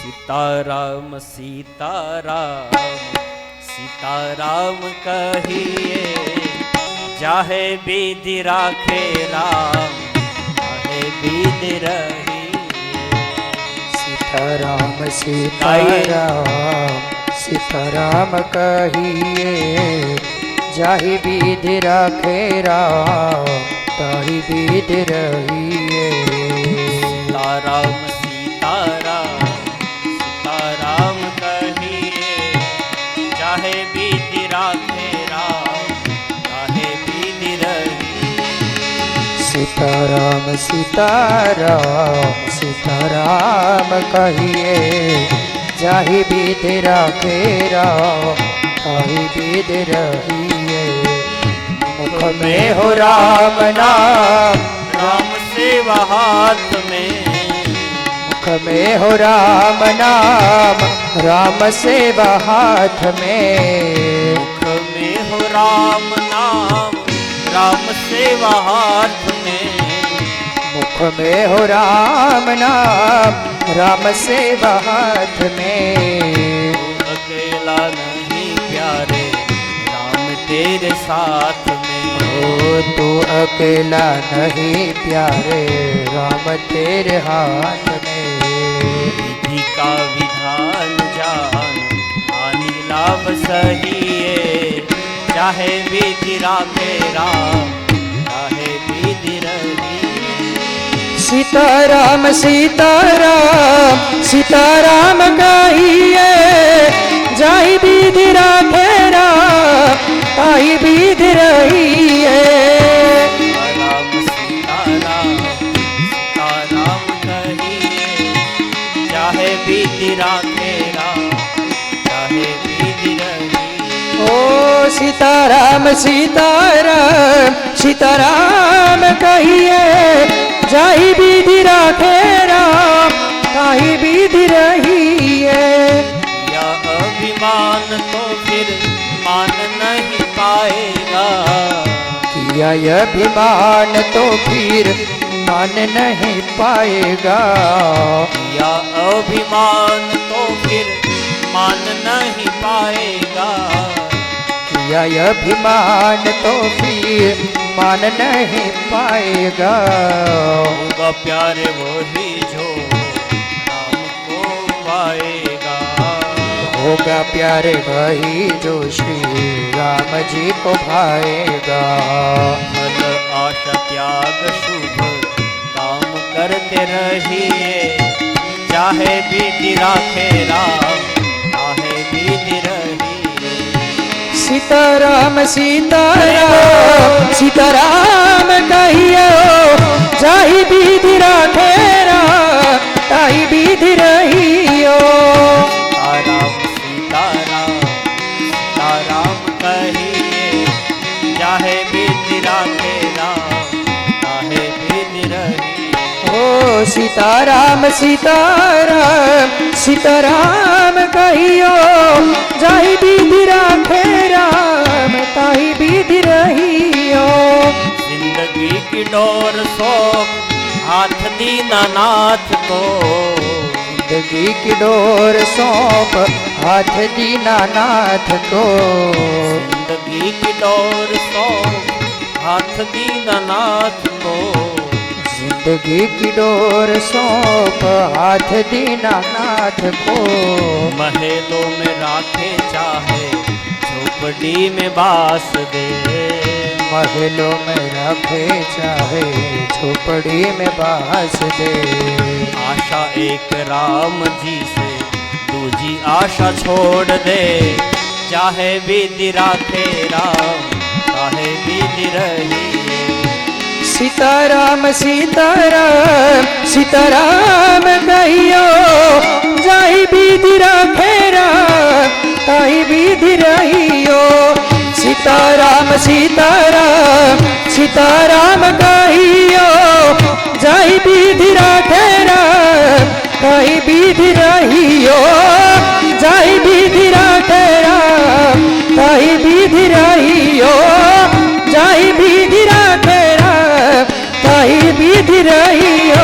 सीताराम सीताराम सीताराम कहिए, जाहे विधि राखे राम, जाहे विधि रहिए। सीताराम सीताराम सीताराम कहिए, जाहि विधि राखे राम, ताहि विधि रहिए। सीताराम सीताराम सीताराम कहिए, जाहे विधि राखे राम, ताहे विधि रहिए। सीताराम सीताराम सीताराम कहिए, जाहि विधि राखे राम, ताहि विधि रहिए। मुख में हो राम नाम, राम सेवा हाथ में, मुख में हो राम नाम, राम सेवा हाथ में। मुख में हो राम नाम, राम सेवा हाथ में। मुख में हो राम नाम, राम सेवा हाथ में। तू अकेला नहीं प्यारे, राम तेरे साथ में। ओ तू अकेला नहीं प्यारे, राम तेरे हाथ में। विधि का विधान जान, हानि लाभ सहिए, चाहे विधि राखे राम, चाहे विधि रहिए। सीताराम सीताराम सीताराम कहिए, जाहि विधि राखे राम, ताहि विधि रहिए। राम सीताराम सीताराम कहिए, चाहे विधि राखे राम, चाहे विधि रहिए। ओ सीताराम सीताराम सीताराम कहिए, जाहि विधि राखे राम, ताहि विधि रहिए। या अभिमान तो फिर मान नहीं पाएगा, किया यह अभिमान तो फिर मान नहीं पाएगा। या अभिमान तो फिर मान नहीं पाएगा। किया यह अभिमान तो फिर मान नहीं पाएगा। होगा प्यारे वही जो राम को पाएगा। होगा प्यारे वही जो श्री राम जी को भाएगा। फल आशा त्याग शुभ काम करते रहिए, चाहे विधि राखे राम, चाहे विधि रहिए। सीताराम सीताराम सीताराम कहिए, जाहि विधि राखे राम, ताहि विधि रहियो। सीताराम सीताराम सीताराम कहिए, चाहे विधि राखे राम, चाहे विधि रहिए। ओ सीताराम सीताराम सीताराम कहियो, जाहि विधि राखे राम, ताहि विधि रहियो। जिंदगी की डोर सौंप हाथ दीनानाथ को, जिंदगी की डोर सौंप हाथ दीनानाथ को। जिंदगी की डोर सौंप हाथ दीनानाथ को। जिंदगी की डोर सौंप हाथ दीनानाथ को। महलों में राखे चाहे झोपड़ी में बास दे, महलों में रखे चाहे झोपड़ी में बास दे। आशा एक राम जी से दूजी आशा छोड़ दे, चाहे विधि राखे राम, चाहे विधि रहिए। सीताराम सीताराम सीताराम कहियो, जाहि विधि राखे राम, ताहि विधि रहियो। सीताराम सीताराम सीताराम कहियो, जाहि विधि राखे राम, ताहि विधि रहियो। जाहि विधि राखे राम, ताहि विधि रहियो। जाहि विधि राखे राम, ताहि विधि रहियो।